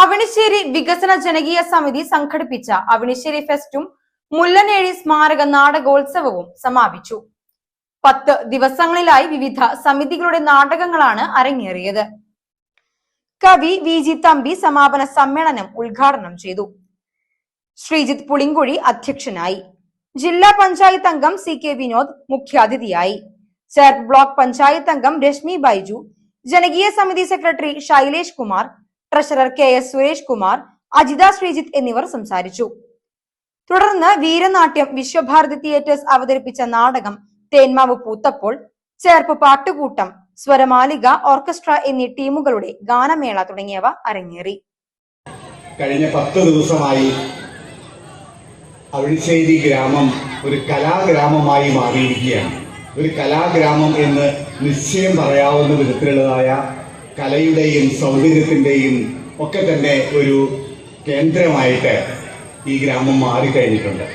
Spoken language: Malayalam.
അവണിശ്ശേരി വികസന ജനകീയ സമിതി സംഘടിപ്പിച്ച അവണിശ്ശേരി ഫെസ്റ്റും മുല്ലനേഴി സ്മാരക നാടകോത്സവവും സമാപിച്ചു. 10 ദിവസങ്ങളിലായി വിവിധ സമിതികളുടെ നാടകങ്ങളാണ് അരങ്ങേറിയത്. കവി വി.ജി. തമ്പി സമാപന സമ്മേളനം ഉദ്ഘാടനം ചെയ്തു. ശ്രീജിത്ത് പുളിങ്കുഴി അധ്യക്ഷനായി. ജില്ലാ പഞ്ചായത്ത് അംഗം C.K. വിനോദ് മുഖ്യാതിഥിയായി. ചേർപ്പ് ബ്ലോക്ക് പഞ്ചായത്ത് അംഗം രശ്മി ബൈജു, ജനകീയ സമിതി secretary Shailesh Kumar, treasurer K.S. Suresh Kumar, Ajitha Sreejith എന്നിവർ സംസാരിച്ചു. തുടർന്ന് വീരനാട്യം വിശ്വഭാരതി തിയേറ്റേഴ്സ് അവതരിപ്പിച്ച നാടകം തേന്മാവ് പൂത്തപ്പോൾ, ചേർപ്പ് പാട്ടുകൂട്ടം, സ്വരമാലിക, ഓർക്കസ്ട്ര എന്നീ ടീമുകളുടെ ഗാനമേള തുടങ്ങിയവ അരങ്ങേറി. കഴിഞ്ഞ 10 ദിവസമായി അവണിശ്ശേരി ഗ്രാമം ഒരു കലാഗ്രാമമായി മാറിയിരിക്കുകയാണ്. ഒരു കലാഗ്രാമം എന്ന് നിശ്ചയം പറയാവുന്ന വിധത്തിലുള്ളതായ കലയുടെയും സൗന്ദര്യത്തിന്റെയും ഒക്കെ തന്നെ ഒരു കേന്ദ്രമായിട്ട് ഈ ഗ്രാമം മാറിക്കഴിഞ്ഞിട്ടുണ്ട്.